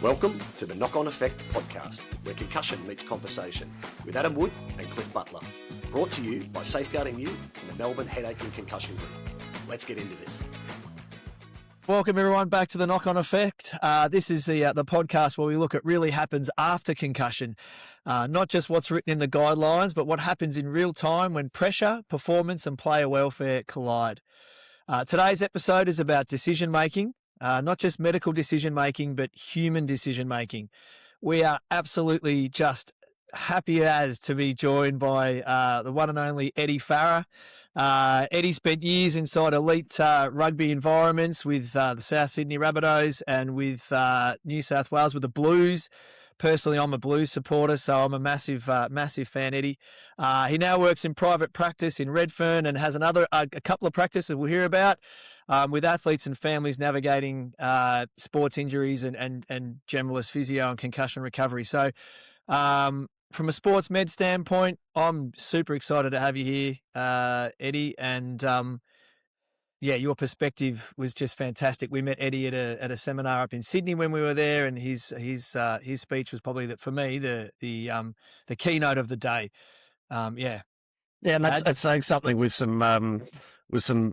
Welcome to the Knock On Effect podcast, where concussion meets conversation, with Adam Wood and Cliff Butler. Brought to you by Safeguarding You and the Melbourne Headache and Concussion Group. Let's get into this. Welcome everyone back to the Knock On Effect. This is the podcast where we look at really happens after concussion, not just what's written in the guidelines, but what happens in real time when pressure, performance, and player welfare collide. Today's episode is about decision making. Not just medical decision-making, but human decision-making. We are absolutely just happy as to be joined by the one and only Eddie Farah. Eddie spent years inside elite rugby environments with the South Sydney Rabbitohs and with New South Wales with the Blues. Personally, I'm a Blues supporter, so I'm a massive fan, Eddie. He now works in private practice in Redfern and has a couple of practices we'll hear about with athletes and families navigating sports injuries and generalist physio and concussion recovery. So from a sports med standpoint, I'm super excited to have you here, Eddie, and your perspective was just fantastic. We met Eddie at a seminar up in Sydney when we were there, and his speech was probably for me the keynote of the day. Yeah, and that's saying something with some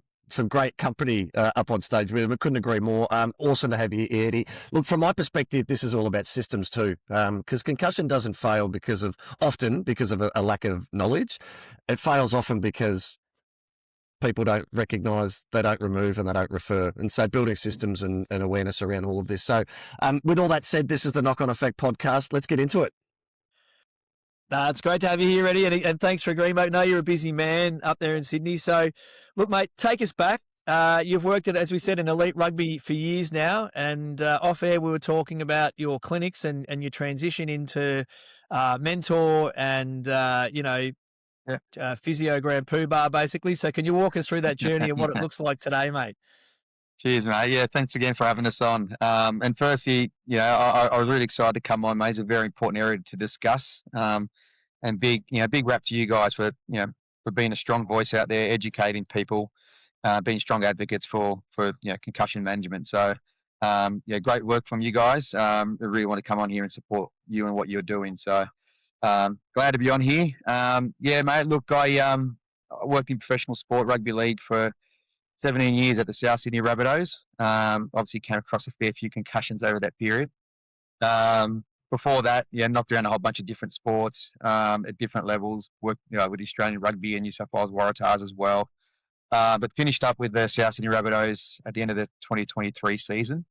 great company up on stage with him. I couldn't agree more. Awesome to have you here, Eddie. Look, from my perspective, this is all about systems too, because concussion doesn't fail often because of a lack of knowledge. It fails often because people don't recognise, they don't remove, and they don't refer. And so building systems and awareness around all of this. So with all that said, this is the Knock On Effect podcast. Let's get into it. It's great to have you here, Eddie, and thanks for agreeing, mate. I know you're a busy man up there in Sydney. So, look, mate, take us back. You've worked at, as we said, in elite rugby for years now, and off air we were talking about your clinics and your transition into mentor and, physio grand poobah, basically. So can you walk us through that journey and what it looks like today, mate? Cheers, mate. Yeah, thanks again for having us on. And firstly, I was really excited to come on, mate. It's a very important area to discuss. And big rap to you guys for being a strong voice out there, educating people, being strong advocates for concussion management. So, great work from you guys. I really want to come on here and support you and what you're doing. So, glad to be on here. Mate. Look, I worked in professional sport, rugby league for 17 years at the South Sydney Rabbitohs. Obviously came across a fair few concussions over that period. Before that, knocked around a whole bunch of different sports at different levels. Worked with Australian rugby and New South Wales Waratahs as well. But finished up with the South Sydney Rabbitohs at the end of the 2023 season.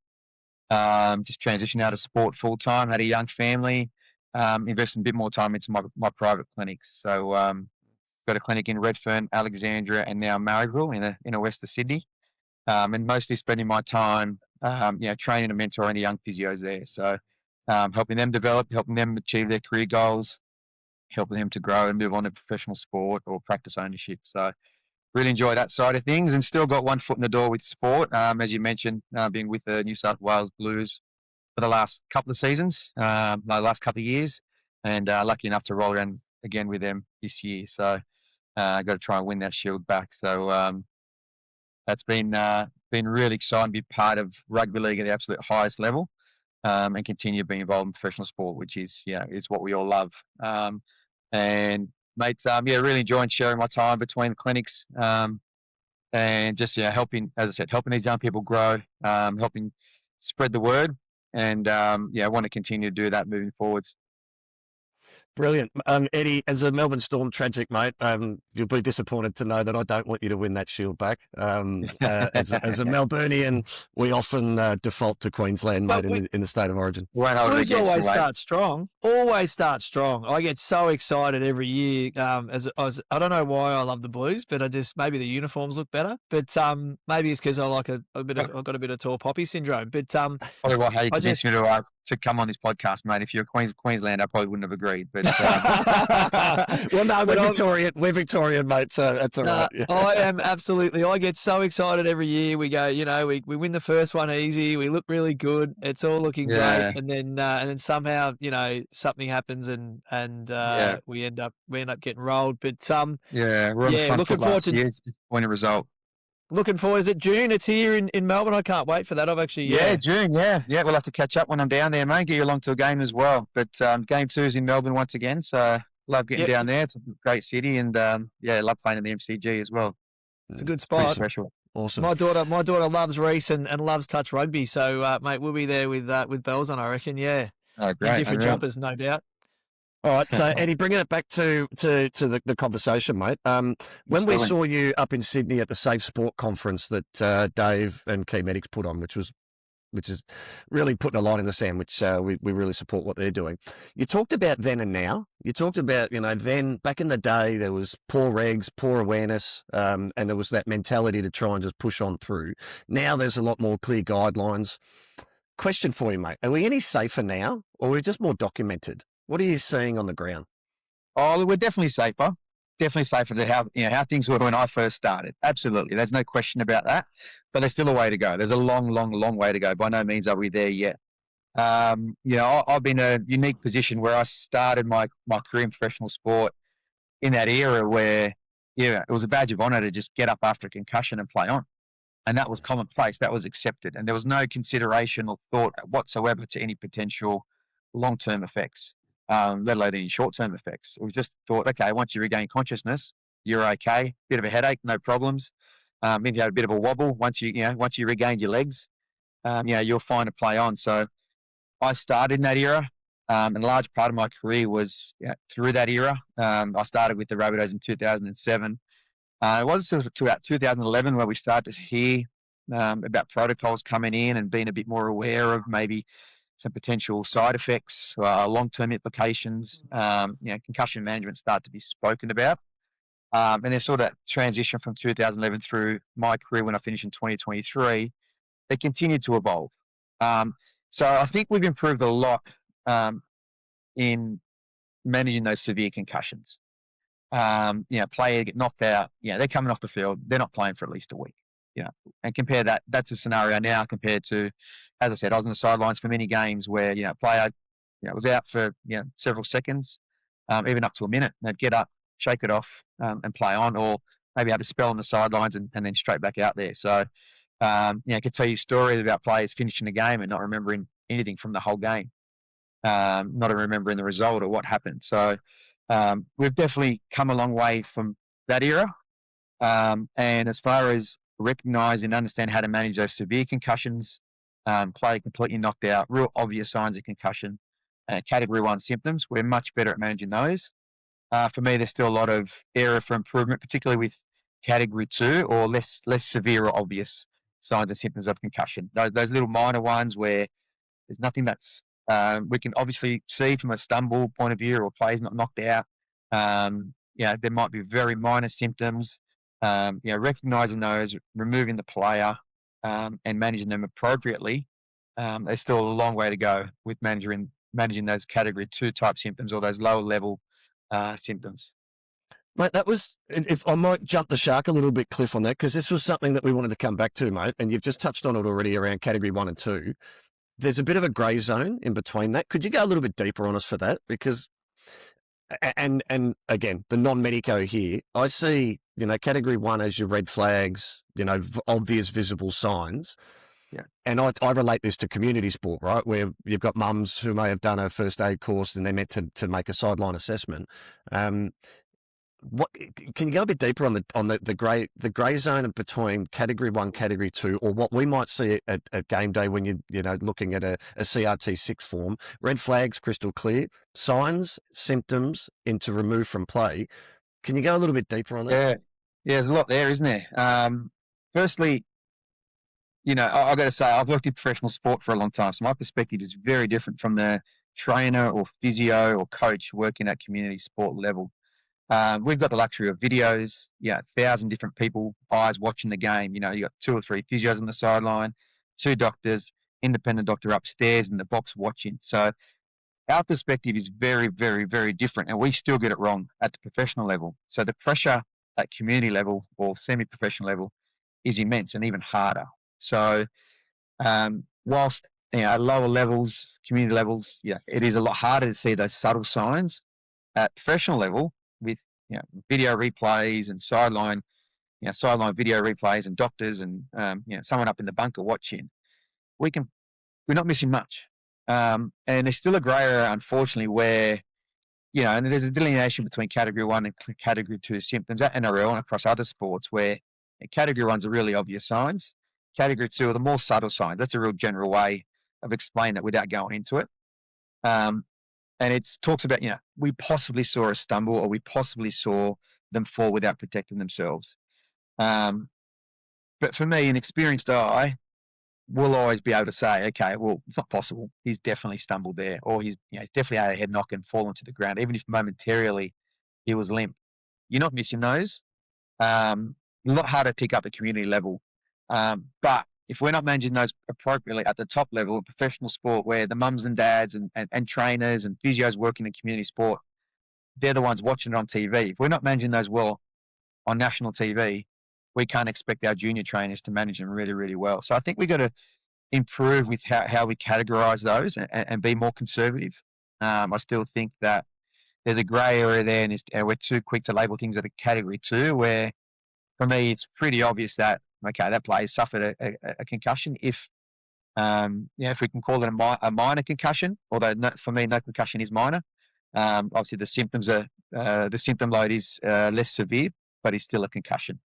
Just transitioned out of sport full time. Had a young family. Invested a bit more time into my private clinics. So got a clinic in Redfern, Alexandria, and now Marrickville in the west of Sydney. And mostly spending my time, training and mentoring the young physios there. So helping them develop, helping them achieve their career goals, helping them to grow and move on to professional sport or practice ownership. So really enjoy that side of things, and still got one foot in the door with sport. As you mentioned, being with the New South Wales Blues for the last couple of seasons, last couple of years, and lucky enough to roll around again with them this year. So got to try and win that shield back. So that's been really exciting to be part of rugby league at the absolute highest level, and continue being involved in professional sport, which is what we all love. And mates, really enjoying sharing my time between the clinics, and just helping, as I said, helping these young people grow, helping spread the word, and I want to continue to do that moving forwards. Brilliant. Eddie, as a Melbourne Storm tragic, mate, you'll be disappointed to know that I don't want you to win that shield back. As a Melburnian, we often default to Queensland, mate, in the state of origin. Blues always start strong. Always start strong. I get so excited every year. I don't know why I love the Blues, but maybe the uniforms look better. But maybe it's because I like I've got a bit of tall poppy syndrome. But probably how you convinced me to come on this podcast, mate. If you're Queensland, I probably wouldn't have agreed. But well, no, we're Victorian, mate, so that's all right. Yeah. I am absolutely. I get so excited every year. We go, we win the first one easy. We look really good. It's all looking great, and then somehow, something happens, and we end up getting rolled. But we're on the front looking foot forward last year. It's a disappointing result. looking forward. Is it June? It's here in Melbourne. I can't wait for that. I've actually June. Yeah. We'll have to catch up when I'm down there, mate. Get you along to a game as well. But game 2 is in Melbourne once again, so love getting down there. It's a great city, and love playing in the MCG as well. It's a good Pretty spot. special. Awesome. My daughter loves Reese and loves touch rugby. So, mate, we'll be there with bells on, I reckon. Yeah. Oh, great. And different jumpers, no doubt. All right, so Eddie, bringing it back to the conversation, mate. When we saw you up in Sydney at the Safe Sport conference that Dave and Key Medics put on, which is really putting a line in the sand, which we really support what they're doing. You talked about then and now. You talked about, then back in the day there was poor regs, poor awareness, and there was that mentality to try and just push on through. Now there's a lot more clear guidelines. Question for you, mate. Are we any safer now, or are we just more documented? What are you seeing on the ground? Oh, we're definitely safer. Definitely safer than how things were when I first started. Absolutely. There's no question about that. But there's still a way to go. There's a long, long, long way to go. By no means are we there yet. I've been in a unique position where I started my career in professional sport in that era where, it was a badge of honour to just get up after a concussion and play on. And that was commonplace. That was accepted. And there was no consideration or thought whatsoever to any potential long-term effects. Let alone any short-term effects. We just thought, okay, once you regain consciousness, you're okay. Bit of a headache, no problems. Maybe you had a bit of a wobble once you regained your legs. You're fine to play on. So I started in that era, and a large part of my career was through that era. I started with the Rabbitohs in 2007. It wasn't until about 2011 where we started to hear about protocols coming in and being a bit more aware of maybe some potential side effects, long-term implications. Concussion management started to be spoken about. And then sort of that transition from 2011 through my career when I finished in 2023, they continued to evolve. So I think we've improved a lot in managing those severe concussions. Players get knocked out, they're coming off the field, they're not playing for at least a week. And compare that's a scenario now compared to, as I said, I was on the sidelines for many games where, a player, was out for, several seconds, even up to a minute, and they'd get up, shake it off, and play on, or maybe have a spell on the sidelines and then straight back out there. So, I could tell you stories about players finishing the game and not remembering anything from the whole game, not remembering the result or what happened. So, we've definitely come a long way from that era. And as far as recognise and understand how to manage those severe concussions, player completely knocked out, real obvious signs of concussion, category 1 symptoms, we're much better at managing those. For me, there's still a lot of area for improvement, particularly with category 2 or less severe or obvious signs and symptoms of concussion. Those little minor ones where there's nothing that's we can obviously see from a stumble point of view or players not knocked out. There might be very minor symptoms. Recognising those, removing the player, and managing them appropriately. There's still a long way to go with managing those category 2 type symptoms or those lower level symptoms. Mate, that was, if I might jump the shark a little bit, Cliff, on that, because this was something that we wanted to come back to, mate, and you've just touched on it already around category 1 and 2. There's a bit of a grey zone in between that. Could you go a little bit deeper on us for that? Because, and again, the non-medico here, I see, category 1 as your red flags, obvious visible signs. Yeah. And I relate this to community sport, right? Where you've got mums who may have done a first aid course and they're meant to make a sideline assessment. What can you go a bit deeper on the grey zone between category 1, category 2, or what we might see at game day when you're looking at a CRT 6 form? Red flags, crystal clear. Signs, symptoms into remove from play. Can you go a little bit deeper on that? Yeah, there's a lot there, isn't there? Firstly, I've got to say I've worked in professional sport for a long time, so my perspective is very different from the trainer or physio or coach working at community sport level. We've got the luxury of videos, 1,000 different people, eyes watching the game. You got 2 or 3 physios on the sideline, 2 doctors, independent doctor upstairs in the box watching. So our perspective is very, very, very different, and we still get it wrong at the professional level. So the pressure at community level or semi-professional level is immense and even harder. So whilst at lower levels, community levels, it is a lot harder to see those subtle signs. At professional level, with video replays and sideline sideline video replays and doctors and someone up in the bunker watching, we're not missing much. And there's still a grey area, unfortunately, where and there's a delineation between Category 1 and Category 2 symptoms at NRL and across other sports where Category 1's are really obvious signs. Category 2 are the more subtle signs. That's a real general way of explaining it without going into it. And it talks about, we possibly saw a stumble or we possibly saw them fall without protecting themselves. But for me, an experienced eye will always be able to say, okay, well, it's not possible. He's definitely stumbled there, or he's definitely had a head knock and fallen to the ground, even if momentarily he was limp. You're not missing those. A lot harder to pick up at community level. But if we're not managing those appropriately at the top level of professional sport, where the mums and dads and trainers and physios working in community sport, they're the ones watching it on TV. If we're not managing those well on national TV, we can't expect our junior trainers to manage them really, really well. So I think we've got to improve with how we categorize those and be more conservative. I still think that there's a grey area there, and we're too quick to label things at a Category 2, where for me it's pretty obvious that, okay, that player suffered a concussion. If we can call it a minor concussion, although for me no concussion is minor. Obviously the symptom load is less severe, but it's still a concussion.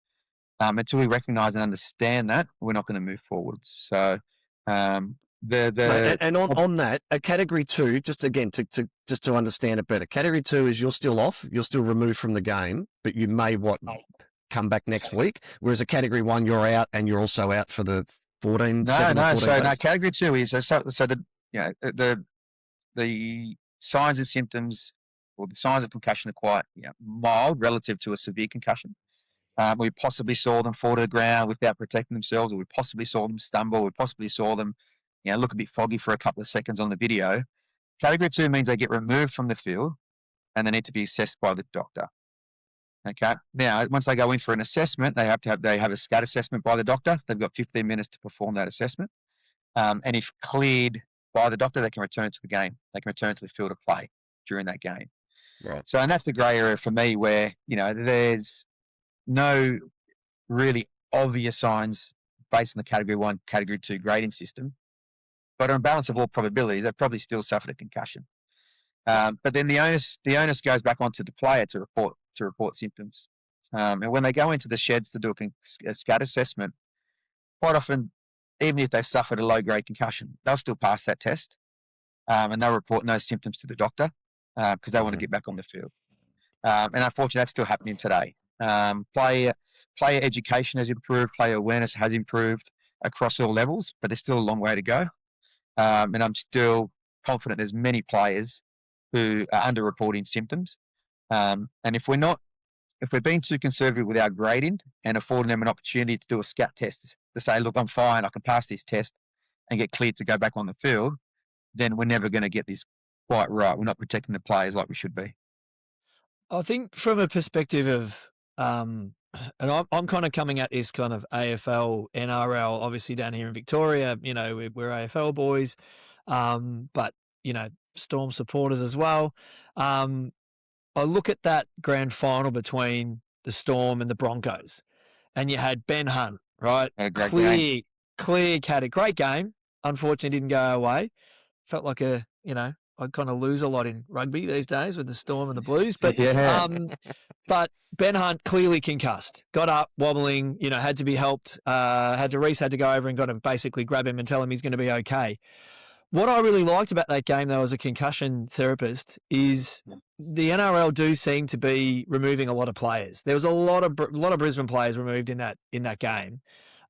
Until we recognise and understand that, we're not going to move forward. So on that, a Category 2, just again to understand it better, Category 2 is you're still off, you're still removed from the game, but you may come back next week. Whereas a Category 1, you're out and you're also out for the 14. No. Category 2 is the signs and symptoms, or the signs of concussion, are quite mild relative to a severe concussion. We possibly saw them fall to the ground without protecting themselves, or we possibly saw them stumble. We possibly saw them, look a bit foggy for a couple of seconds on the video. Category 2 means they get removed from the field and they need to be assessed by the doctor. Okay. Now, once they go in for an assessment, they have a SCAT assessment by the doctor. They've got 15 minutes to perform that assessment. And if cleared by the doctor, they can return to the game. They can return to the field of play during that game. Right. So, and that's the grey area for me, where there's no really obvious signs based on the Category 1, Category 2 grading system, but on balance of all probabilities, they probably still suffered a concussion. But then the onus goes back onto the player to report symptoms. And when they go into the sheds to do a SCAT assessment, quite often, even if they've suffered a low-grade concussion, they'll still pass that test, and they'll report no symptoms to the doctor because they want to get back on the field. And unfortunately, that's still happening today. Player education has improved, player awareness has improved across all levels, but there's still a long way to go. And I'm still confident there's many players who are underreporting symptoms. And if we're being too conservative with our grading and affording them an opportunity to do a SCAT test to say, look, I'm fine, I can pass this test and get cleared to go back on the field, then we're never going to get this quite right. We're not protecting the players like we should be. I think from a perspective of, and I'm kind of coming at this kind of AFL, NRL, obviously down here in Victoria, we're AFL boys, but, Storm supporters as well. I look at that grand final between the Storm and the Broncos, and you had Ben Hunt, right? Clear category. Great game. Unfortunately, didn't go our way. Felt like I kind of lose a lot in rugby these days with the Storm and the Blues. But but Ben Hunt clearly concussed, got up, wobbling, had to be helped. Reece had to go over and got him, basically grab him and tell him he's going to be okay. What I really liked about that game, though, as a concussion therapist, is the NRL do seem to be removing a lot of players. There was a lot of Brisbane players removed in that game.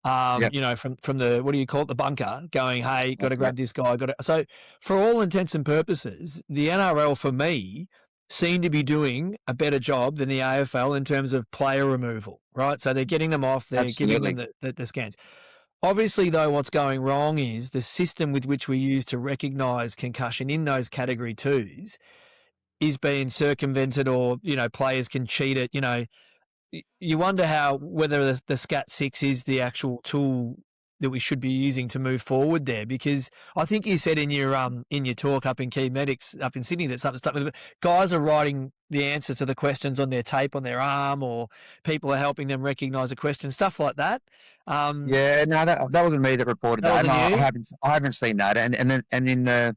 From the, what do you call it, the bunker, going, hey, got to grab this guy. So for all intents and purposes, the NRL, for me, seem to be doing a better job than the AFL in terms of player removal, right? So they're getting them off, they're giving them the scans. Obviously, though, what's going wrong is the system with which we use to recognise concussion in those Category 2s is being circumvented, or, players can cheat it. You wonder whether the SCAT 6 is the actual tool that we should be using to move forward there? Because I think you said in your talk up in Key Medics up in Sydney that something stuck with it. Guys are writing the answer to the questions on their tape on their arm, or people are helping them recognise a question, stuff like that. Yeah, no, that wasn't me that reported That that. wasn't No, you? I haven't seen that. And in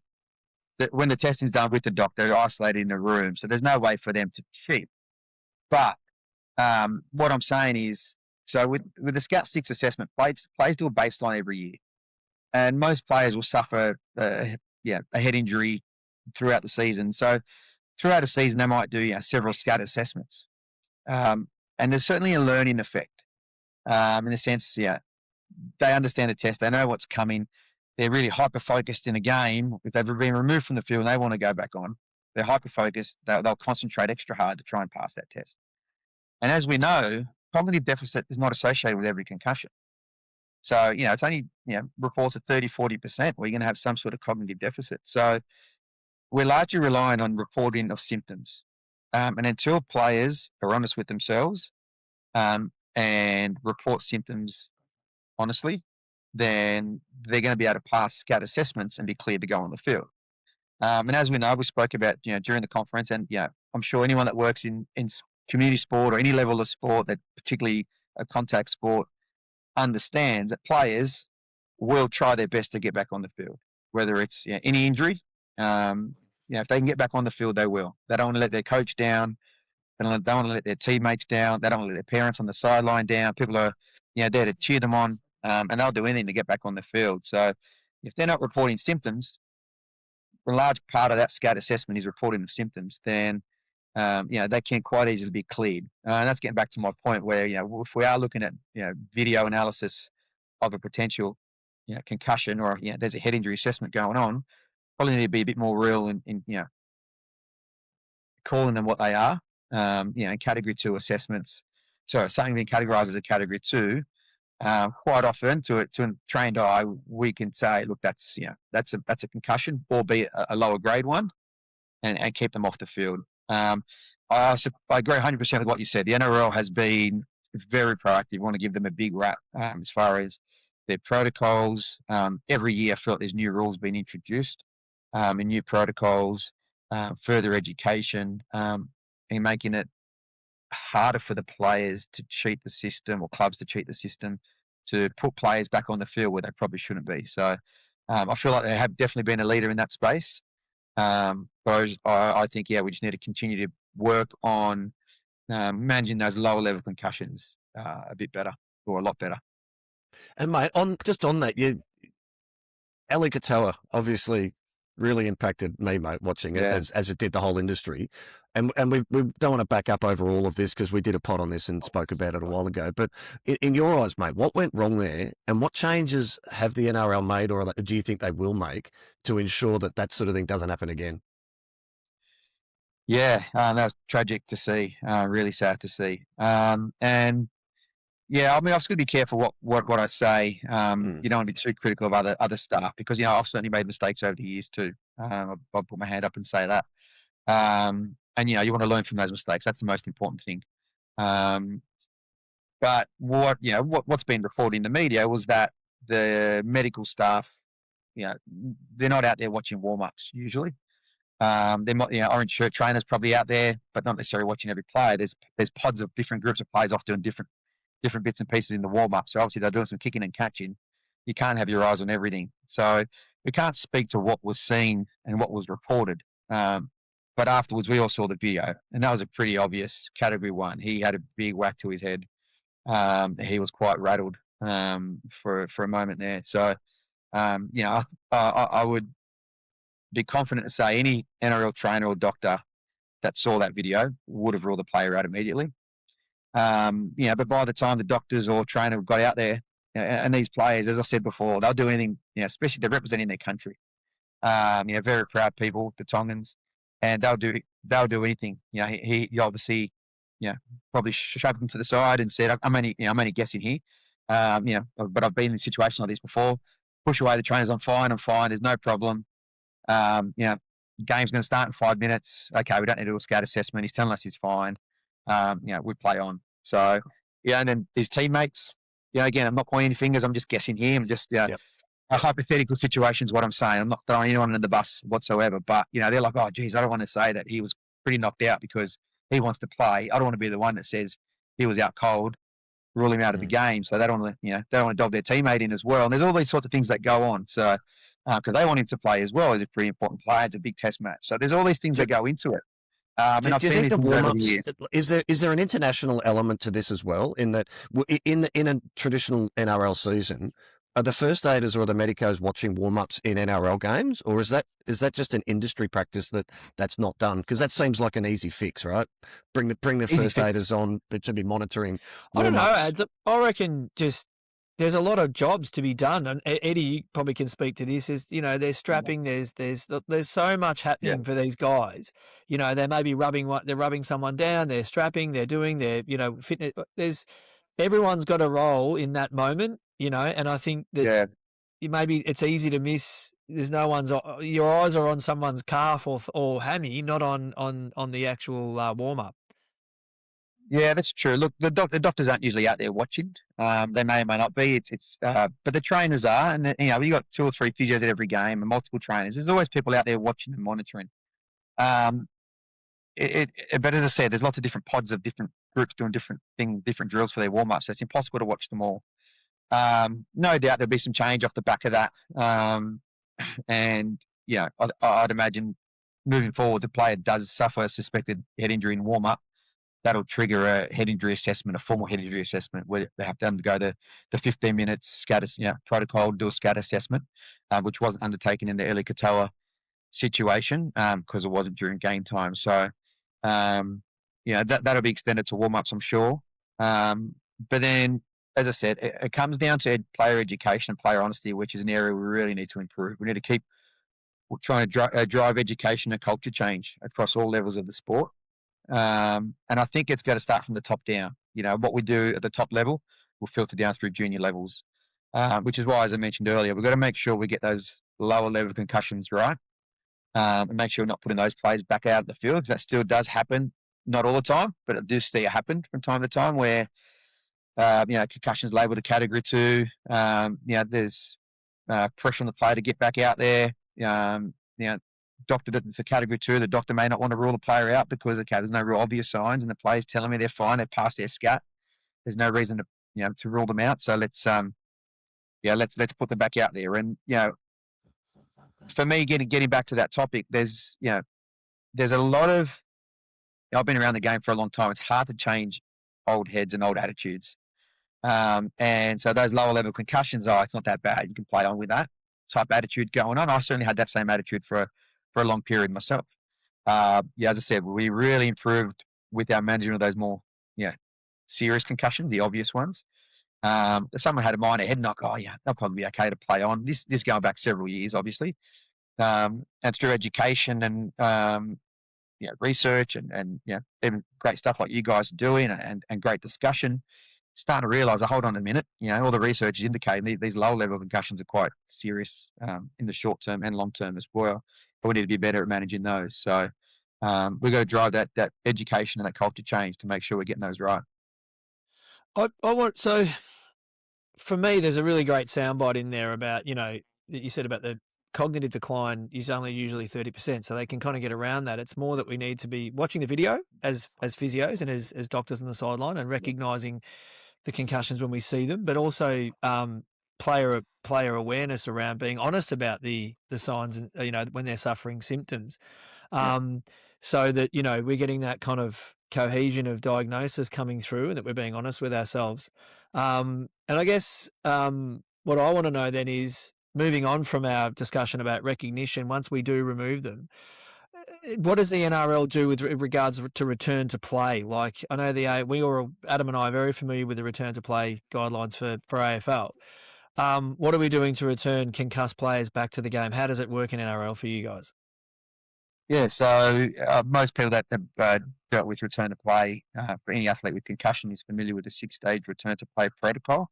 when the testing's done with the doctor, they're isolated in a room, so there's no way for them to cheat. But what I'm saying is, so with the Scout 6 assessment, players do a baseline every year, and most players will suffer a head injury throughout the season. So throughout a season, they might do several Scout assessments, and there's certainly a learning effect in the sense, they understand the test, they know what's coming. They're really hyper-focused in a game. If they've been removed from the field and they want to go back on, they're hyper-focused. They'll concentrate extra hard to try and pass that test. And as we know, cognitive deficit is not associated with every concussion. So, it's only reports of 30, 40% where you're going to have some sort of cognitive deficit. So we're largely relying on reporting of symptoms. And until players are honest with themselves and report symptoms honestly, then they're going to be able to pass Scout assessments and be cleared to go on the field. And as we know, we spoke about during the conference, and I'm sure anyone that works in community sport or any level of sport, that particularly a contact sport, understands that players will try their best to get back on the field, whether it's any injury. If they can get back on the field, they will. They don't want to let their coach down. They don't want to let their teammates down. They don't want to let their parents on the sideline down. People are there to cheer them on. And they'll do anything to get back on the field. So if they're not reporting symptoms, a large part of that Scout assessment is reporting of symptoms, then, they can quite easily be cleared. And that's getting back to my point where, if we are looking at, video analysis of a potential, concussion, or, there's a head injury assessment going on, probably need to be a bit more real in calling them what they are, in category 2 assessments. So something being categorized as a category 2, quite often to a trained eye, we can say, look, that's a concussion, albeit a lower grade one, and keep them off the field. I agree 100% with what you said. The NRL has been very proactive. We want to give them a big rap as far as their protocols. Every year, I feel like there's new rules being introduced, and new protocols, further education, and making it harder for the players to cheat the system, or clubs to cheat the system, to put players back on the field where they probably shouldn't be. So I feel like they have definitely been a leader in that space. But I think, we just need to continue to work on managing those lower level concussions a bit better, or a lot better. And mate, on that, Ali Katoa obviously really impacted me, mate, watching it, as it did the whole industry. And we don't want to back up over all of this, because we did a pod on this and spoke about it a while ago. But in your eyes, mate, what went wrong there, and what changes have the NRL made, or do you think they will make, to ensure that sort of thing doesn't happen again? Yeah, that was tragic to see, really sad to see. And I've got to be careful what I say. You don't want to be too critical of other staff, because I've certainly made mistakes over the years too. I'll put my hand up and say that. And you want to learn from those mistakes. That's the most important thing. But what's been reported in the media was that the medical staff, they're not out there watching warm-ups usually. They're not, orange shirt trainers probably out there, but not necessarily watching every player. There's pods of different groups of players off doing different bits and pieces in the warm-up. So obviously they're doing some kicking and catching. You can't have your eyes on everything. So we can't speak to what was seen and what was reported. But afterwards, we all saw the video, and that was a pretty obvious category 1. He had a big whack to his head. He was quite rattled for a moment there. So, I would be confident to say any NRL trainer or doctor that saw that video would have ruled the player out immediately. But by the time the doctors or trainer got out there, and these players, as I said before, they'll do anything, especially they're representing their country. Very proud people, the Tongans, and they'll do anything. He obviously, probably shoved them to the side and said, I'm only guessing here. But I've been in a situation like this before. Push away the trainers, I'm fine, there's no problem. Game's going to start in 5 minutes. Okay, we don't need to do a Scout assessment. He's telling us he's fine. We play on. So, and then his teammates, again, I'm not pointing any fingers. I'm just guessing here. I'm just, Yep. a hypothetical situation is what I'm saying. I'm not throwing anyone under the bus whatsoever. But, they're like, oh, geez, I don't want to say that he was pretty knocked out because he wants to play. I don't want to be the one that says he was out cold, rule him out of the game. So they don't want to, they don't want to dog their teammate in as well. And there's all these sorts of things that go on. So, because they want him to play as well. He's a pretty important player. It's a big test match. So there's all these things that go into it. And I've Do you seen think this the over the warm-ups, years. is there an international element to this as well? In that, in a traditional NRL season, are the first aiders or the medicos watching warm-ups in NRL games, or is that just an industry practice that's not done? Because that seems like an easy fix, right? Bring the first aiders on to be monitoring I don't know, warm-ups. Ads. I reckon just there's a lot of jobs to be done, and Eddie, you probably can speak to this. Is there's strapping, there's so much happening for these guys. They may be they're rubbing someone down, they're strapping, they're doing their fitness. Everyone's got a role in that moment, and I think that maybe it's easy to miss. There's no one's your eyes are on someone's calf or hammy, not on the actual warm up. Yeah, that's true. Look, the doctors aren't usually out there watching. They may or may not be. But the trainers are, and you got 2 or 3 physios at every game and multiple trainers. There's always people out there watching and monitoring. But as I said, there's lots of different pods of different groups doing different drills for their warm ups. So it's impossible to watch them all. No doubt there'll be some change off the back of that. And I'd imagine moving forward, the player does suffer a suspected head injury in warm up. That'll trigger a head injury assessment, a formal head injury assessment, where they have to undergo the 15 minutes scatter, protocol, do a scatter assessment, which wasn't undertaken in the Eli Katoa situation because it wasn't during game time. So, that'll be extended to warm-ups, I'm sure. But then, as I said, it comes down to player education and player honesty, which is an area we really need to improve. We need to keep trying to drive education and culture change across all levels of the sport. And I think it's got to start from the top down. What we do at the top level will filter down through junior levels, which is why, as I mentioned earlier, we've got to make sure we get those lower level concussions right, and make sure we're not putting those players back out of the field, because that still does happen, not all the time, but it does see it happen from time to time where, concussions labelled a category 2. There's pressure on the player to get back out there. Doctor that it's a category 2, the doctor may not want to rule the player out because there's no real obvious signs, and the player's telling me they're fine, they've passed their scat. There's no reason to rule them out. So let's put them back out there. And for me, getting back to that topic, there's a lot of, I've been around the game for a long time. It's hard to change old heads and old attitudes. And so those lower level concussions, it's not that bad. You can play on with that type attitude going on. I certainly had that same attitude for a long period myself. As I said, we really improved with our management of those more, serious concussions, the obvious ones. Someone had a minor head knock. They'll probably be okay to play on. This going back several years, obviously. And through education and research and even great stuff like you guys are doing and great discussion, starting to realise, hold on a minute, all the research is indicating these low level concussions are quite serious in the short term and long term as well. But we need to be better at managing those. So we've got to drive that education and that culture change to make sure we're getting those right. So for me, there's a really great soundbite in there about, that you said about the cognitive decline is only usually 30%. So they can kind of get around that. It's more that we need to be watching the video as physios and as doctors on the sideline and recognising the concussions when we see them, but also player awareness around being honest about the signs and when they're suffering symptoms, so that we're getting that kind of cohesion of diagnosis coming through and that we're being honest with ourselves. And I guess what I want to know then is, moving on from our discussion about recognition, once we do remove them, what does the NRL do with regards to return to play? Like, I know Adam and I are very familiar with the return to play guidelines for AFL. What are we doing to return concussed players back to the game? How does it work in NRL for you guys? Yeah, so most people that have dealt with return to play for any athlete with concussion is familiar with the 6-stage return to play protocol.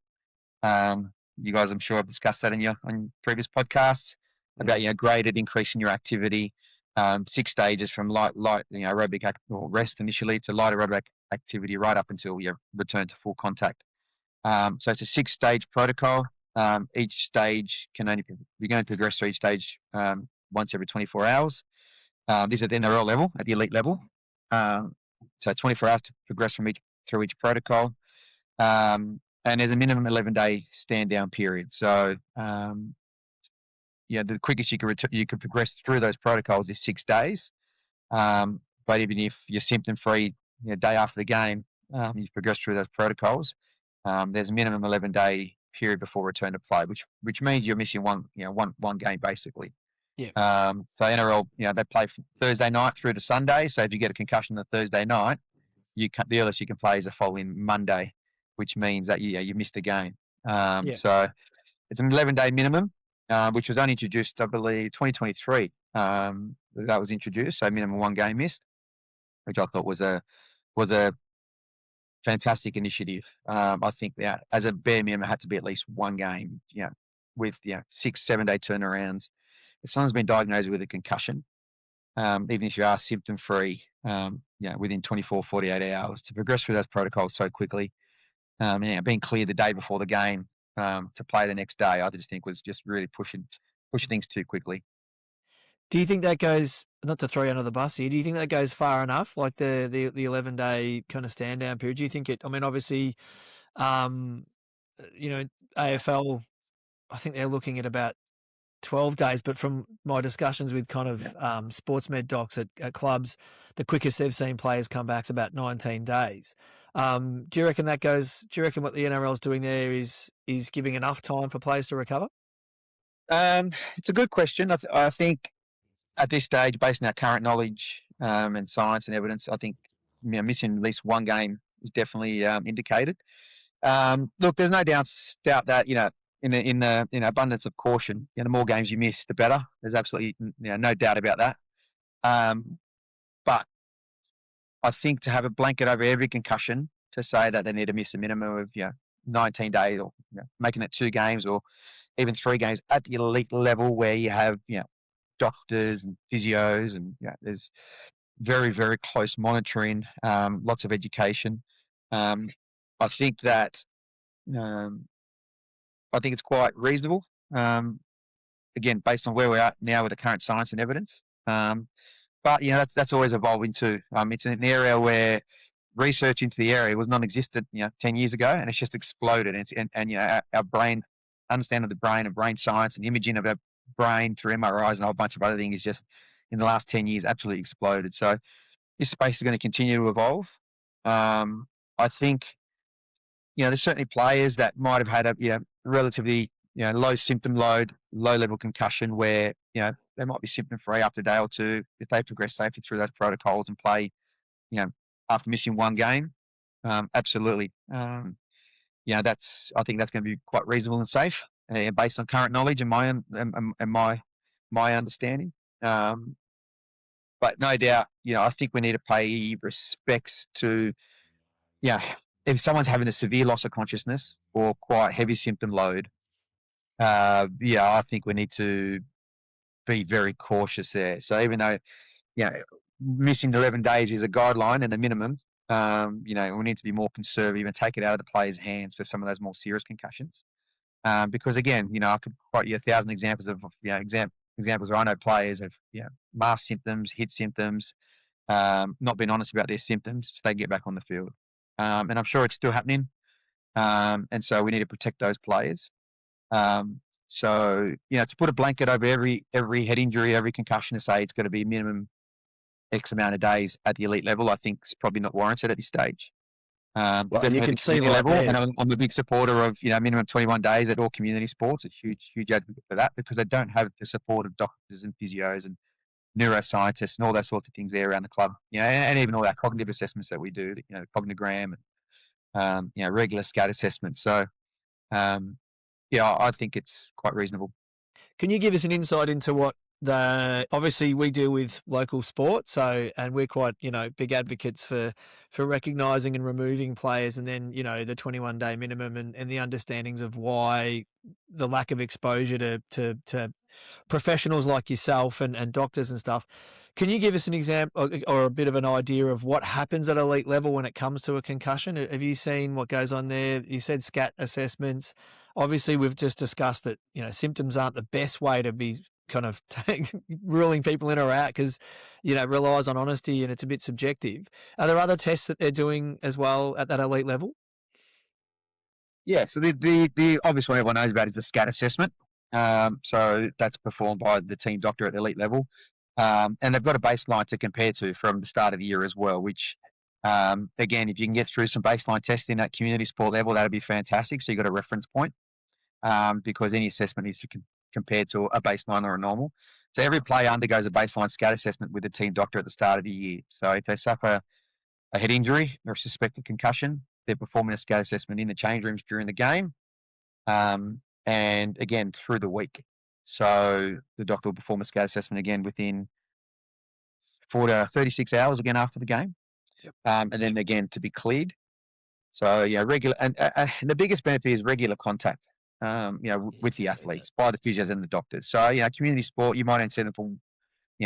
You guys, I'm sure, have discussed that on previous podcasts about graded increase in your activity. 6 stages from light aerobic or rest initially to light aerobic activity right up until you return to full contact. So it's a 6-stage protocol. Each stage you're going to progress through each stage once every 24 hours. These are at the NRL level, at the elite level. So 24 hours to progress through each protocol. And there's a minimum 11-day stand down period. So the quickest you could progress through those protocols is 6 days. But even if you're symptom free, day after the game, you've progressed through those protocols. There's a minimum 11-day period before return to play, which means you're missing one game basically. Yeah. So NRL, they play Thursday night through to Sunday. So if you get a concussion on Thursday night, the earliest you can play is the following Monday, which means that you missed a game. So it's an 11-day minimum, which was only introduced, I believe, 2023. That was introduced, so minimum 1 game missed, which I thought was a fantastic initiative. I think that as a bare minimum, it had to be at least 1 game, with 6-7 day turnarounds. If someone's been diagnosed with a concussion, even if you are symptom free, within 24, 48 hours, to progress through those protocols so quickly, being cleared the day before the game to play the next day, I just think was just really pushing things too quickly. Do you think that goes, not to throw you under the bus here, do you think that goes far enough, like the 11-day kind of stand down period? Do you think obviously, AFL, I think they're looking at about 12 days, but from my discussions with kind of sports med docs at clubs, the quickest they've seen players come back is about 19 days. Do you reckon what the NRL is doing there is giving enough time for players to recover? It's a good question. I think at this stage, based on our current knowledge and science and evidence, I think missing at least 1 game is definitely indicated. Look, there's no doubt that in the abundance of caution, the more games you miss, the better. There's absolutely no doubt about that. But I think to have a blanket over every concussion to say that they need to miss a minimum of 19 days or making it 2 games or even 3 games at the elite level where you have doctors and physios and there's very, very close monitoring, lots of education. I think that I think it's quite reasonable. Again, based on where we're at now with the current science and evidence. But that's always evolving too. It's an area where research into the area was non-existent 10 years ago, and it's just exploded. And our brain, understanding of the brain and brain science and imaging of our brain through MRIs and a whole bunch of other things is just in the last 10 years absolutely exploded. So this space is going to continue to evolve. I think there's certainly players that might have had a relatively low symptom load, low level concussion where they might be symptom free after a day or 2 if they progress safely through those protocols and play after missing 1 game. Absolutely. I think that's going to be quite reasonable and safe based on current knowledge and my understanding. But no doubt, I think we need to pay respects to, if someone's having a severe loss of consciousness or quite heavy symptom load, I think we need to be very cautious there. So even though, missing 11 days is a guideline and a minimum, we need to be more conservative and take it out of the players' hands for some of those more serious concussions. Because again, I could quote you 1,000 examples of examples where I know players have mask symptoms, hit symptoms, not being honest about their symptoms, so they get back on the field. And I'm sure it's still happening. And so we need to protect those players. So to put a blanket over every head injury, every concussion, to say it's going to be minimum X amount of days at the elite level, I think is probably not warranted at this stage. Well, you can see level, and I'm a big supporter of minimum 21 days at all community sports. A huge advocate for that because they don't have the support of doctors and physios and neuroscientists and all those sorts of things there around the club. And even all our cognitive assessments that we do, cognogram and regular SCAT assessments. So I think it's quite reasonable. Can you give us an insight into what obviously we deal with local sports, and we're quite, big advocates for recognising and removing players, and then, the 21-day minimum and the understandings of why the lack of exposure to professionals like yourself and doctors and stuff. Can you give us an example or a bit of an idea of what happens at elite level when it comes to a concussion? Have you seen what goes on there? You said SCAT assessments. Obviously, we've just discussed that, symptoms aren't the best way to be kind of ruling people in or out because, it relies on honesty and it's a bit subjective. Are there other tests that they're doing as well at that elite level? Yeah, so the obvious one everyone knows about is the SCAT assessment. So that's performed by the team doctor at the elite level. And they've got a baseline to compare to from the start of the year as well, which, again, if you can get through some baseline testing at community sport level, that'd be fantastic. So you've got a reference point, because any assessment needs to compare to a baseline or a normal. So every player undergoes a baseline SCAT assessment with the team doctor at the start of the year. So if they suffer a head injury or a suspected concussion, they're performing a SCAT assessment in the change rooms during the game, and again through the week. So the doctor will perform a SCAT assessment again within 4 to 36 hours again after the game, and then again to be cleared. So regular, and the biggest benefit is regular contact, with the athletes by the physios and the doctors. So community sport, you might only see them for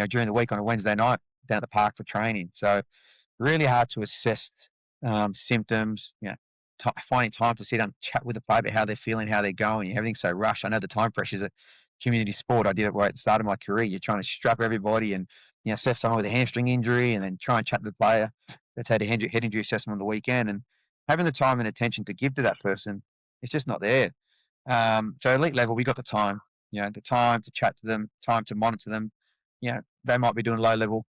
during the week on a Wednesday night down at the park for training. So really hard to assess symptoms, finding time to sit down and chat with the player about how they're feeling, how they're going. Everything's so rushed. I know the time pressures at community sport. I did it right at the start of my career. You're trying to strap everybody and assess someone with a hamstring injury and then try and chat to the player that's had a head injury assessment on the weekend. And having the time and attention to give to that person, it's just not there. So elite level, we got the time, the time to chat to them, time to monitor them. They might be doing low level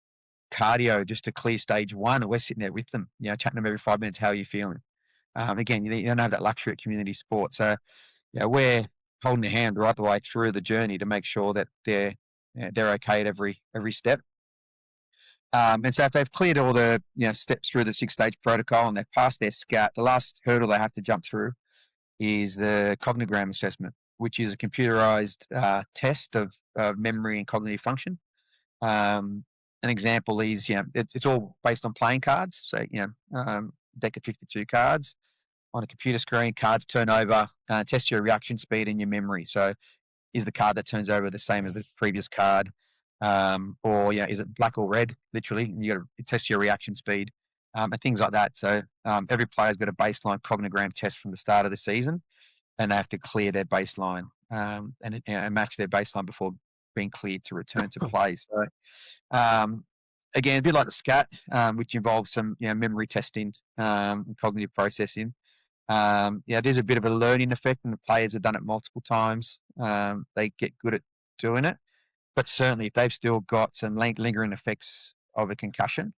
cardio just to clear stage 1, and we're sitting there with them, chatting to them every 5 minutes. How are you feeling? Again, you don't have that luxury at community sport. So, we're holding their hand right the way through the journey to make sure that they're okay at every step. And so if they've cleared all the steps through the 6-stage protocol and they've passed their SCAT, the last hurdle they have to jump through is the cognogram assessment, which is a computerized test of memory and cognitive function. An example is, it's all based on playing cards. So, deck of 52 cards on a computer screen, cards turn over, test your reaction speed and your memory. So is the card that turns over the same as the previous card? Or is it black or red, literally? And you got to test your reaction speed, and things like that. So every player's got a baseline cognogram test from the start of the season, and they have to clear their baseline, and match their baseline before being cleared to return to play. So again, a bit like the SCAT, which involves some memory testing, and cognitive processing. There's a bit of a learning effect, and the players have done it multiple times. They get good at doing it, but certainly if they've still got some lingering effects of a concussion,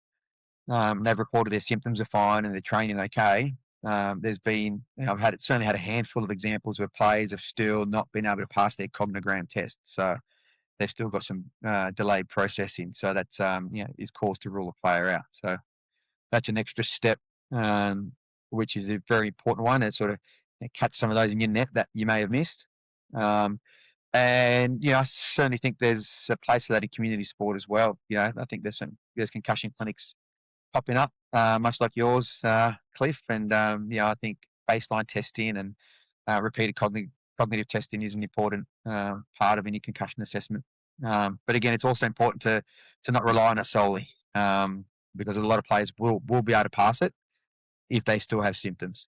they've reported their symptoms are fine and they're training okay. There's been, I've certainly had a handful of examples where players have still not been able to pass their cognogram test. So they've still got some delayed processing. So that's is cause to rule a player out. So that's an extra step, which is a very important one. It's sort of catch some of those in your net that you may have missed. And I certainly think there's a place for that in community sport as well. I think there's concussion clinics popping up, much like yours, Cliff. And I think baseline testing and repeated cognitive testing is an important part of any concussion assessment. But again, it's also important to not rely on it solely, because a lot of players will be able to pass it if they still have symptoms.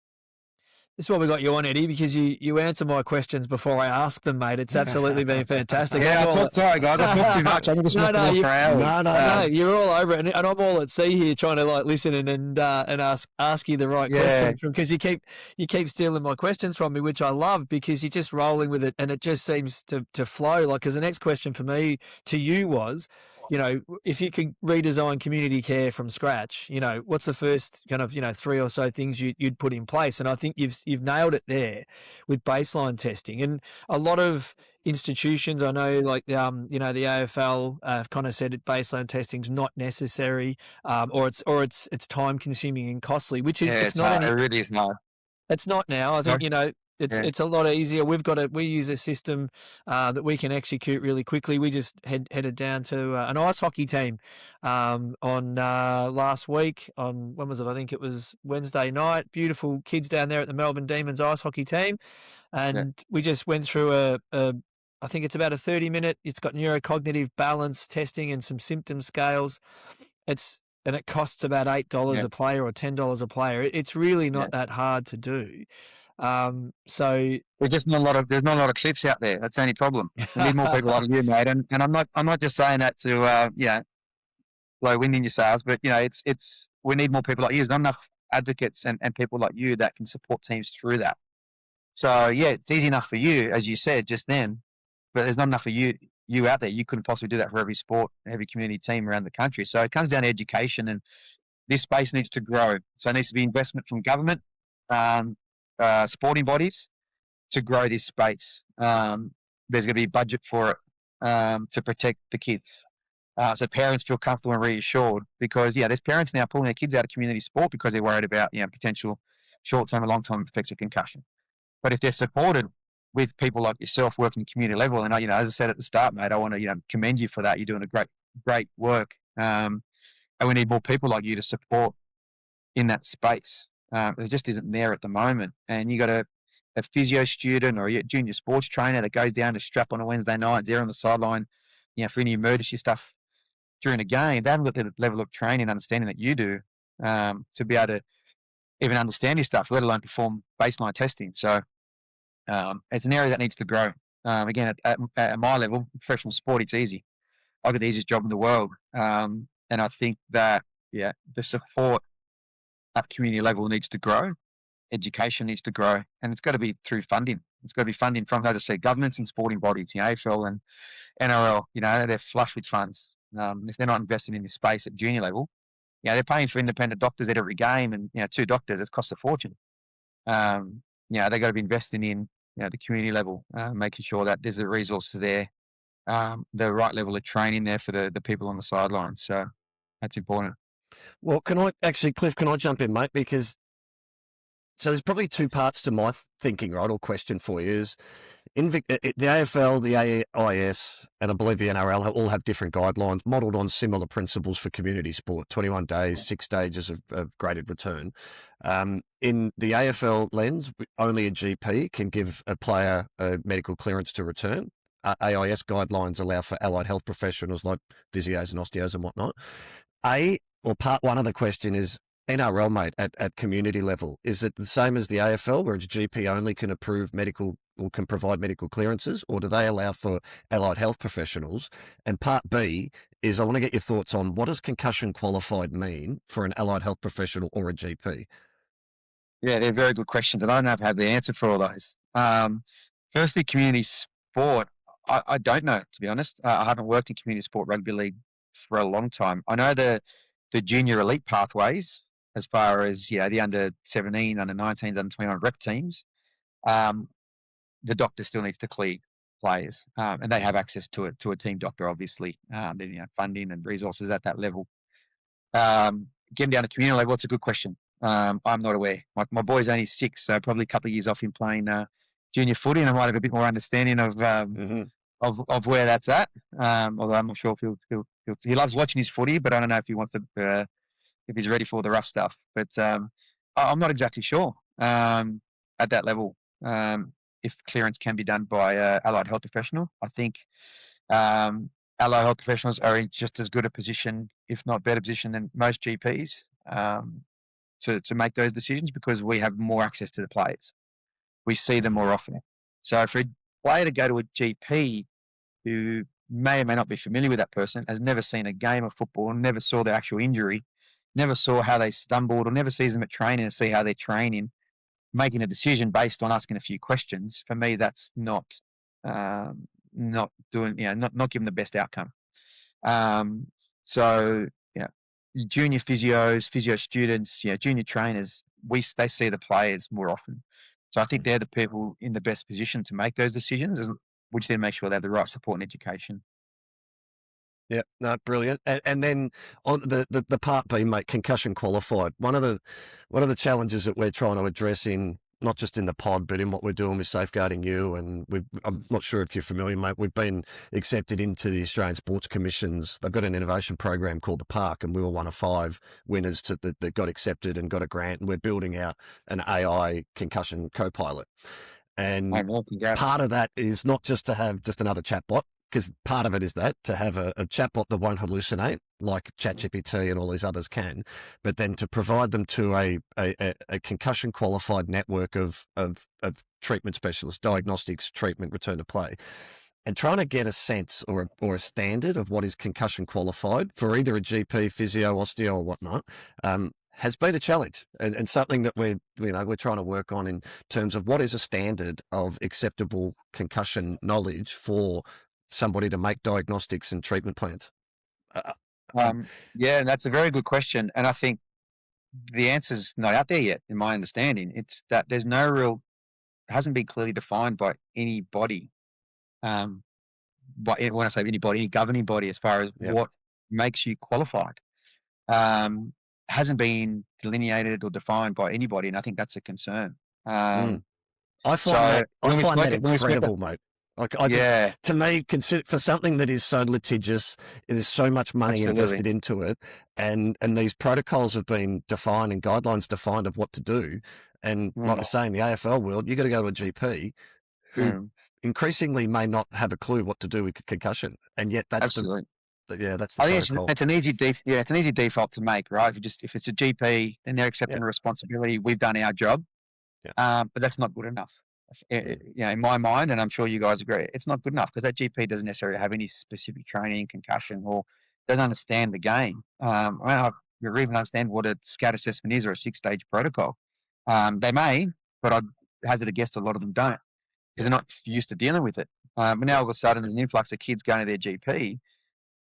This is why we got you on, Eddie, because you answer my questions before I ask them, mate. It's absolutely been fantastic. Sorry, guys. I talked too much. I'm just for hours. No, you're all over it. And I'm all at sea here trying to listen and ask you the right questions, because you keep stealing my questions from me, which I love, because you're just rolling with it and it just seems to flow. Because the next question for me to you was, if you could redesign community care from scratch, what's the first kind of, 3 or so things you'd put in place? And I think you've nailed it there with baseline testing. And a lot of institutions, I know, like the AFL have kind of said that baseline testing's not necessary, or it's time consuming and costly, which is it really is not. It's not now. I think it's a lot easier. We use a system that we can execute really quickly. We just headed down to an ice hockey team on last week. On when was it? I think it was Wednesday night. Beautiful kids down there at the Melbourne Demons ice hockey team, and we just went through a I think it's about a 30-minute. It's got neurocognitive balance testing and some symptom scales. And it costs about $8 a player or $10 a player. It's really not that hard to do. So there's just not a lot of clips out there. That's the only problem. We need more people like you, mate. And I'm not just saying that to blow wind in your sails, but it's we need more people like you. There's not enough advocates and people like you that can support teams through that. So yeah, it's easy enough for you, as you said just then, but there's not enough for you out there. You couldn't possibly do that for every sport, every community team around the country. So it comes down to education, and this space needs to grow. So it needs to be investment from government, sporting bodies to grow this space. There's going to be budget for it to protect the kids. So parents feel comfortable and reassured, because there's parents now pulling their kids out of community sport because they're worried about potential short-term and long-term effects of concussion. But if they're supported with people like yourself working community level, and as I said at the start, mate, I want to commend you for that. You're doing a great work, and we need more people like you to support in that space. It just isn't there at the moment. And you got a physio student or a junior sports trainer that goes down to strap on a Wednesday night, there on the sideline, for any emergency stuff during a game. They haven't got the level of training and understanding that you do to be able to even understand this stuff, let alone perform baseline testing. So it's an area that needs to grow. Again, at my level, professional sport, it's easy. I've got the easiest job in the world. And I think that, the support at community level needs to grow. Education needs to grow. And it's got to be through funding. It's got to be funding from, as I said, governments and sporting bodies, AFL and NRL, they're flush with funds. If they're not investing in this space at junior level, they're paying for independent doctors at every game, and 2 doctors, it costs a fortune. They've got to be investing in the community level, making sure that there's the resources there, the right level of training there for the people on the sidelines. So that's important. Well, Cliff, can I jump in, mate? Because there's probably 2 parts to my thinking, right, or question for you is, the AFL, the AIS, and I believe the NRL all have different guidelines modelled on similar principles for community sport, 21 days, 6 stages of graded return. In the AFL lens, only a GP can give a player a medical clearance to return. AIS guidelines allow for allied health professionals like physios and osteos and whatnot. Part 1 of the question is, NRL, mate, at community level, is it the same as the AFL, where it's GP only can approve medical or can provide medical clearances, or do they allow for allied health professionals? And part B is, I want to get your thoughts on, what does concussion qualified mean for an allied health professional or a GP? Yeah, they're very good questions, and I don't have the answer for all those. Firstly, community sport, I don't know, to be honest. I haven't worked in community sport rugby league for a long time. I know the junior elite pathways, as far as the under 17, under 19s, under 21 rep teams. The doctor still needs to clear players, and they have access to a team doctor, obviously. There's funding and resources at that level. Getting down to community level, it's a good question. I'm not aware. My boy's only 6, so probably a couple of years off him playing junior footy, and I might have a bit more understanding of where that's at. Although I'm not sure if he loves watching his footy, but I don't know if he wants to if he's ready for the rough stuff. But I'm not exactly sure at that level if clearance can be done by an allied health professional. I think allied health professionals are in just as good a position, if not better position, than most GPs to make those decisions, because we have more access to the players. We see them more often. So for a player to go to a GP who may or may not be familiar with that person, has never seen a game of football, never saw the actual injury, never saw how they stumbled, or never sees them at training and see how they're training, making a decision based on asking a few questions, for me, that's not doing, not giving the best outcome. So, junior physios, physio students, junior trainers, they see the players more often. So I think they're the people in the best position to make those decisions, which then make sure they have the right support and education. Yeah, no, brilliant. And then on the part B, mate, concussion qualified. One of the challenges that we're trying to address in, not just in the pod, but in what we're doing with Safeguarding You, and I'm not sure if you're familiar, mate, we've been accepted into the Australian Sports Commission's. They've got an innovation program called the Park, and we were one of 5 winners that got accepted and got a grant, and we're building out an AI concussion co-pilot. And well, congrats. part of that is not just to have just another chatbot, because part of it is that to have a chatbot that won't hallucinate like ChatGPT and all these others can, but then to provide them to a concussion qualified network of treatment specialists, diagnostics, treatment, return to play, and trying to get a sense or a standard of what is concussion qualified for either a GP, physio, osteo, or whatnot, has been a challenge and something that we're trying to work on in terms of what is a standard of acceptable concussion knowledge for somebody to make diagnostics and treatment plans. Yeah, and that's a very good question. And I think the answer's not out there yet, in my understanding. It's that there's no real, hasn't been clearly defined by anybody. But when I say anybody, any governing body, as far as what makes you qualified, hasn't been delineated or defined by anybody, and I think that's a concern. I find that incredible, mate. Just, to me, for something that is so litigious, there's so much money invested into it, and these protocols have been defined and guidelines defined of what to do. And like I was saying, the AFL world, you've got to go to a GP who increasingly may not have a clue what to do with concussion, and yet that's that's the I think it's an easy it's an easy default to make, right? If it's a GP, then they're accepting the responsibility. We've done our job, but that's not good enough. In my mind, and I'm sure you guys agree, it's not good enough because that GP doesn't necessarily have any specific training in concussion or doesn't understand the game. I don't even understand what a SCAT assessment is or a 6-stage protocol. They may, but I'd hazard a guess a lot of them don't because they're not used to dealing with it. But now all of a sudden there's an influx of kids going to their GP,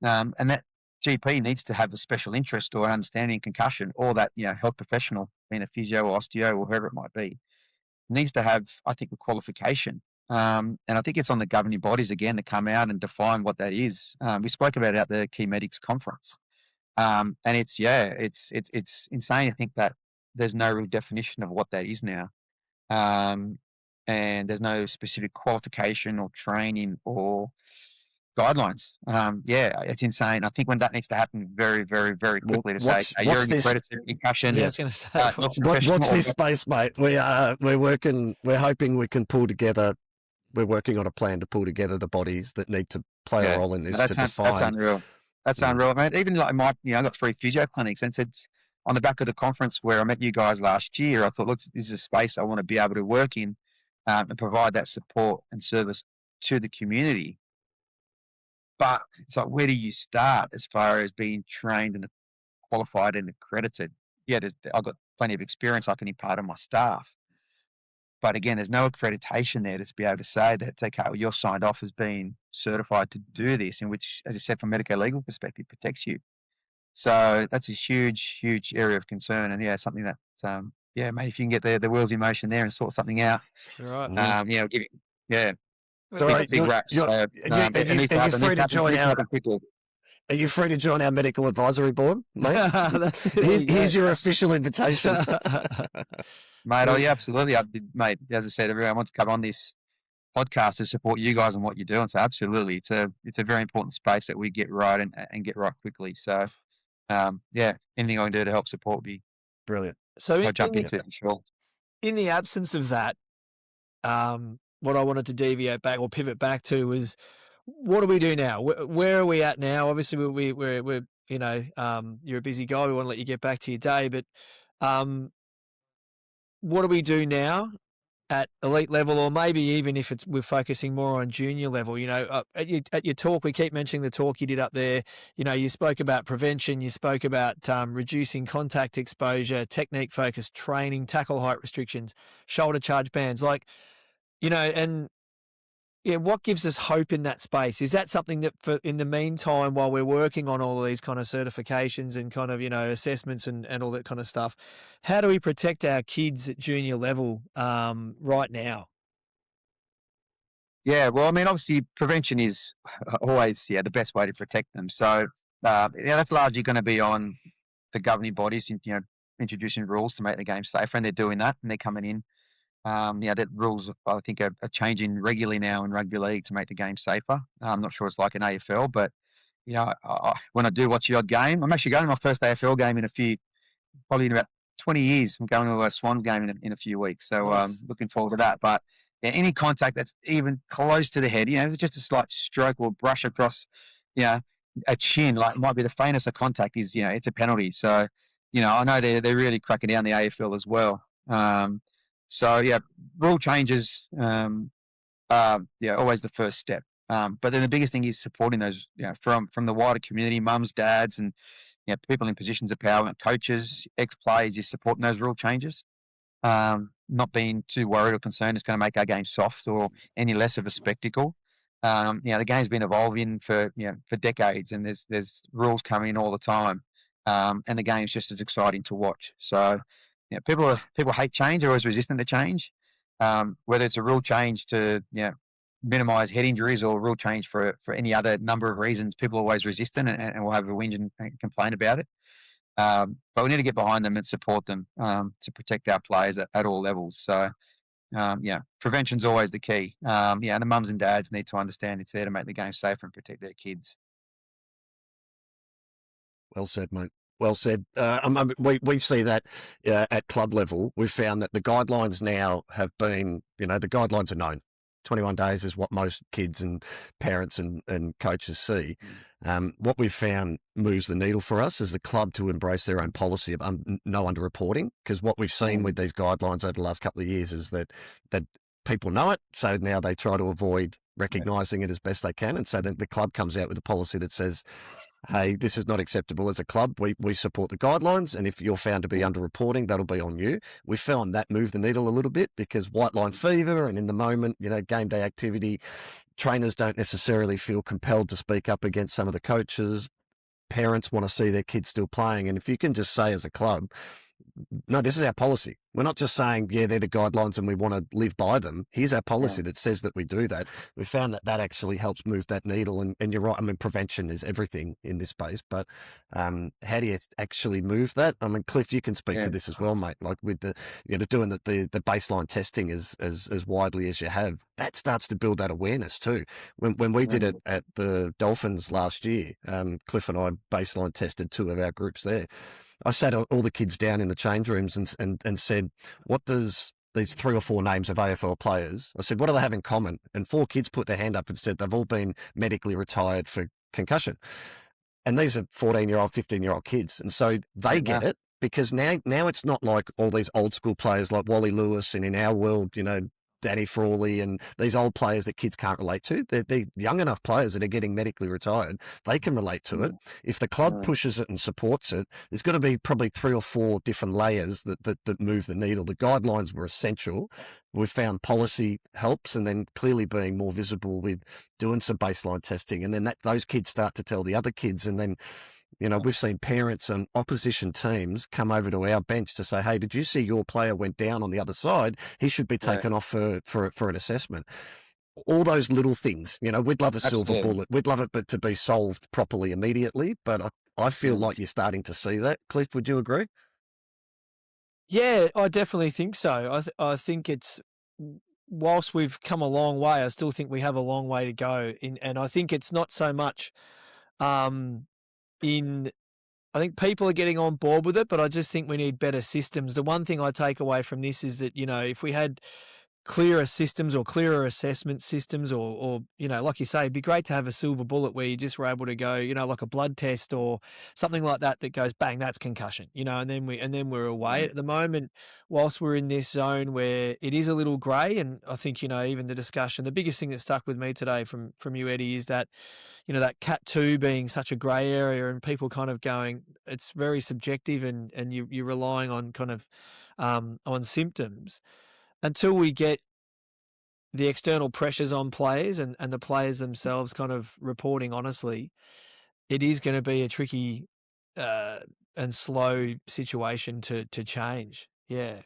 and that GP needs to have a special interest or understanding in concussion, or that health professional, being a physio or osteo or whoever it might be, needs to have, I think, a qualification. And I think it's on the governing bodies again to come out and define what that is. We spoke about it at the Key Medics conference, and it's insane to think that there's no real definition of what that is now, and there's no specific qualification or training or guidelines. It's insane. I think when that needs to happen very, very, very quickly you're an accredited concussion. Yeah, I was going to say, what's this space, mate? We're hoping we can pull together. We're working on a plan to pull together the bodies that need to play a role in this. That's unreal. That's unreal, mate. Even like I got 3 physio clinics, and it's on the back of the conference where I met you guys last year. I thought, look, this is a space I want to be able to work in and provide that support and service to the community. But it's like, where do you start as far as being trained and qualified and accredited? Yeah, I've got plenty of experience I can impart on my staff. But again, there's no accreditation there to be able to say that, okay, well, you're signed off as being certified to do this, in which, as I said, from a medico-legal perspective, protects you. So that's a huge, huge area of concern. And something that, mate, if you can get the wheels in motion there and sort something out, right. give it, Big raps. Are you free to join our medical advisory board, mate? That's it. Here's your official invitation. Mate, absolutely. Mate, as I said, everyone wants to come on this podcast to support you guys and what you're doing. So absolutely, it's a very important space that we get right and get right quickly. So, anything I can do to help support would be brilliant. So I'll jump into it, sure. In the absence of that, what I wanted to deviate back or pivot back to was, what do we do now? Where are we at now? Obviously, we're you're a busy guy. We want to let you get back to your day, but what do we do now at elite level, or maybe even if we're focusing more on junior level? At your talk, we keep mentioning the talk you did up there. You spoke about prevention, you spoke about reducing contact exposure, technique-focused training, tackle height restrictions, shoulder charge bands, what gives us hope in that space? Is that something that, in the meantime, while we're working on all of these kind of certifications and kind of, assessments and all that kind of stuff, how do we protect our kids at junior level right now? Yeah, well, I mean, obviously prevention is always the best way to protect them. So that's largely going to be on the governing bodies, introducing rules to make the game safer, and they're doing that, and they're coming in. That rules, I think, are changing regularly now in rugby league to make the game safer. I'm not sure it's like an AFL, but when I do watch the odd game, I'm actually going to my first AFL game probably in about 20 years. I'm going to a Swans game in a few weeks, so nice. Looking forward to that. But any contact that's even close to the head, just a slight stroke or brush across, a chin, like might be the faintest of contact is, it's a penalty. So, I know they're really cracking down the AFL as well. So yeah, rule changes, always the first step. But then the biggest thing is supporting those, from the wider community, mums, dads, and people in positions of power, coaches, ex-players, is supporting those rule changes. Not being too worried or concerned it's going to make our game soft or any less of a spectacle. The game's been evolving for decades, and there's rules coming in all the time, and the game's just as exciting to watch. So, people hate change; they're always resistant to change. Whether it's a rule change to minimise head injuries or rule change for any other number of reasons, people are always resistant and will have a whinge and complain about it. But we need to get behind them and support them to protect our players at all levels. So, prevention's always the key. And the mums and dads need to understand it's there to make the game safer and protect their kids. Well said, mate. Well said. We see that at club level. We've found that the guidelines now have been, the guidelines are known. 21 days is what most kids and parents and coaches see. What we've found moves the needle for us is the club to embrace their own policy of no underreporting, because what we've seen with these guidelines over the last couple of years is that people know it, so now they try to avoid recognising it as best they can, and so then the club comes out with a policy that says, hey, this is not acceptable as a club. We support the guidelines, and if you're found to be underreporting, that'll be on you. We found that moved the needle a little bit because white line fever and in the moment, game day activity, trainers don't necessarily feel compelled to speak up against some of the coaches. Parents want to see their kids still playing. And if you can just say as a club, no, this is our policy. We're not just saying, they're the guidelines and we want to live by them. Here's our policy that says that we do that. We found that actually helps move that needle. And you're right. I mean, prevention is everything in this space, but how do you actually move that? I mean, Cliff, you can speak to this as well, mate. Like with the, doing the baseline testing as widely as you have, that starts to build that awareness too. When we did it at the Dolphins last year, Cliff and I baseline tested 2 of our groups there. I sat all the kids down in the change rooms and said, what does these 3 or 4 names of AFL players, I said, what do they have in common? And 4 kids put their hand up and said they've all been medically retired for concussion. And these are 14-year-old, 15-year-old kids. And so they get it because now it's not like all these old school players like Wally Lewis and in our world, Danny Frawley and these old players that kids can't relate to. They're young enough players that are getting medically retired. They can relate to it. If the club pushes it and supports it, there's going to be probably 3 or 4 different layers that move the needle. The guidelines were essential. We've found policy helps, and then clearly being more visible with doing some baseline testing. And then those kids start to tell the other kids, and then we've seen parents and opposition teams come over to our bench to say, hey, did you see your player went down on the other side? He should be taken off for an assessment. All those little things, we'd love a silver bullet. We'd love it to be solved properly immediately. But I feel like you're starting to see that. Cliff, would you agree? Yeah, I definitely think so. I think it's, whilst we've come a long way, I still think we have a long way to go. And I think it's not so much I think people are getting on board with it, but I just think we need better systems. The one thing I take away from this is that, if we had clearer systems or clearer assessment systems or like you say, it'd be great to have a silver bullet where you just were able to go, like a blood test or something like that goes, bang, that's concussion, and then we're away. At the moment, whilst we're in this zone where it is a little grey, and I think, even the discussion, the biggest thing that stuck with me today from you, Eddie, is that, that Cat 2 being such a grey area and people kind of going, it's very subjective and you're relying on kind of on symptoms. Until we get the external pressures on players and the players themselves kind of reporting honestly, it is going to be a tricky and slow situation to change. Yeah.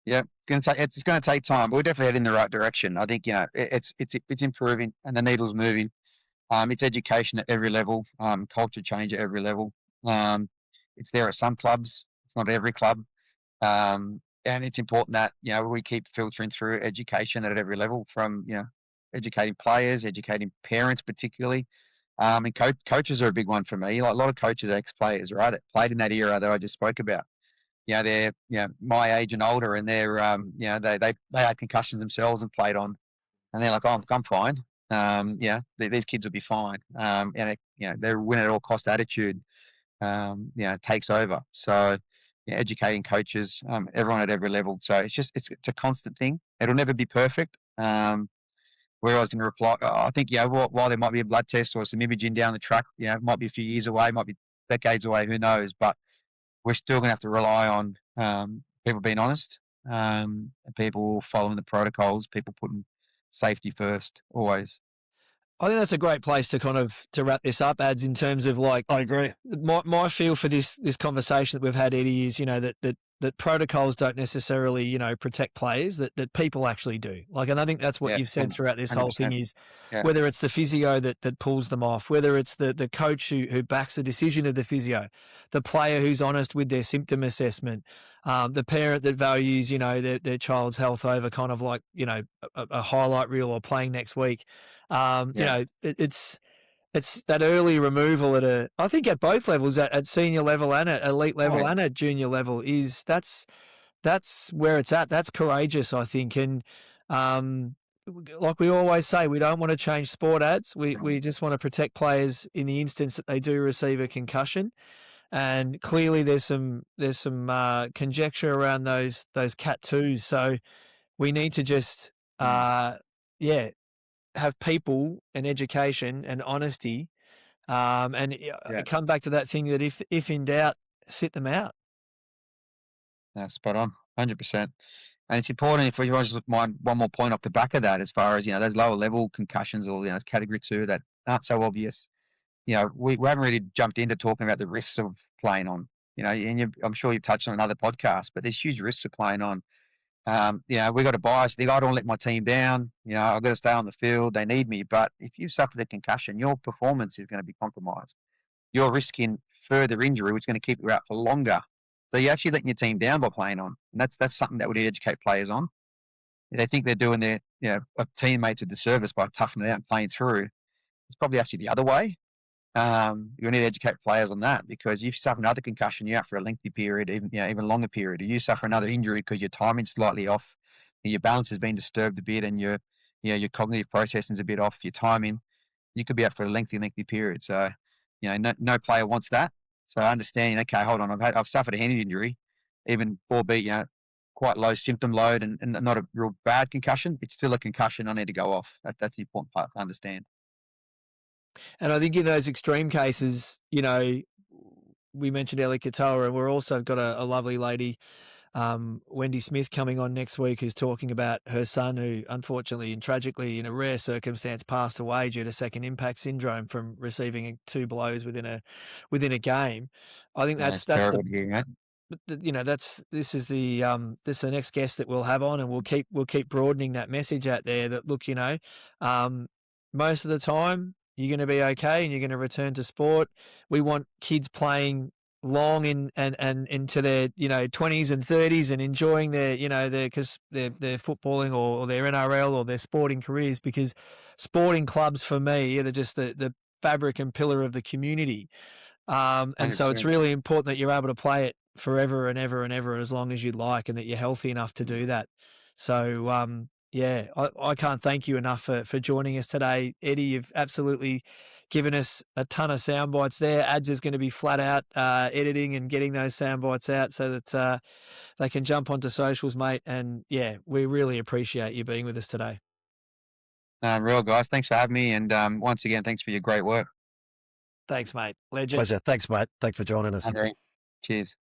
Yeah, it's going to take time, but we're definitely heading in the right direction. I think it's improving and the needle's moving. It's education at every level, culture change at every level. It's there at some clubs, it's not every club, and it's important that we keep filtering through education at every level, from educating players, educating parents particularly. And coaches are a big one for me. Like a lot of coaches are ex-players, right? That played in that era that I just spoke about. they're my age and older, and they're they had concussions themselves and played on, and they're like, oh, I'm fine. These kids will be fine. Their win at all cost attitude, takes over. So, educating coaches, everyone at every level. So it's a constant thing. It'll never be perfect. Where I was going to reply, I think, while there might be a blood test or some imaging down the track, it might be a few years away, might be decades away, who knows? But we're still going to have to rely on people being honest, people following the protocols, people putting safety first, always. I think that's a great place to wrap this up, Ads, in terms of like, I agree. My feel for this conversation that we've had, Eddie, is, that protocols don't necessarily, protect players, that people actually do. Like, and I think that's what you've said throughout this 100%. Whole thing is whether it's the physio that pulls them off, whether it's the coach who backs the decision of the physio, the player who's honest with their symptom assessment, the parent that values, their child's health over kind of like, a highlight reel or playing next week. It's that early removal I think at both levels, at senior level and at elite level and at junior level, that's where it's at. That's courageous, I think. And like we always say, we don't want to change sport, Ads. We just want to protect players in the instance that they do receive a concussion. And clearly there's some conjecture around those Cat 2s. So we need to just have people and education and honesty, and come back to that thing that if in doubt, sit them out. Spot on, 100%. And it's important, if we want to just mind one more point off the back of that, as far as those lower level concussions or category 2 that aren't so obvious. We haven't really jumped into talking about the risks of playing on. And I'm sure you've touched on another podcast, but there's huge risks of playing on. We got a bias. I don't want to let my team down. I've got to stay on the field. They need me. But if you've suffered a concussion, your performance is going to be compromised. You're risking further injury, which is going to keep you out for longer. So you're actually letting your team down by playing on. And that's something that we need to educate players on. If they think they're doing their teammates a disservice by toughing it out and playing through, it's probably actually the other way. You need to educate players on that, because if you suffer another concussion, you're out for a lengthy period, even longer period. Or you suffer another injury because your timing's slightly off, your balance has been disturbed a bit, and your cognitive processing's a bit off, your timing, you could be out for a lengthy period. So, no player wants that. So understanding, okay, hold on, I've suffered a hand injury, even albeit quite low symptom load and not a real bad concussion. It's still a concussion. I need to go off. That's the important part to understand. And I think in those extreme cases, we mentioned Ellie Katoa, and we've also got a lovely lady, Wendy Smith, coming on next week, who's talking about her son, who unfortunately and tragically, in a rare circumstance, passed away due to second impact syndrome from receiving 2 blows within a game. I think that's terrible, this is the next guest that we'll have on, and we'll keep broadening that message out there that, look, most of the time you're going to be okay and you're going to return to sport. We want kids playing long and into their 20s and 30s and enjoying their their footballing or their NRL or their sporting careers, because sporting clubs for me are just the fabric and pillar of the community. And so it's really important that you're able to play it forever and ever and ever, as long as you'd like, and that you're healthy enough to do that. So I can't thank you enough for joining us today, Eddie. You've absolutely given us a ton of sound bites there. Ads is going to be flat out editing and getting those sound bites out so that they can jump onto socials, mate. And we really appreciate you being with us today. Real, guys. Thanks for having me. And once again, thanks for your great work. Thanks, mate. Legend. Pleasure. Thanks, mate. Thanks for joining us. Cheers.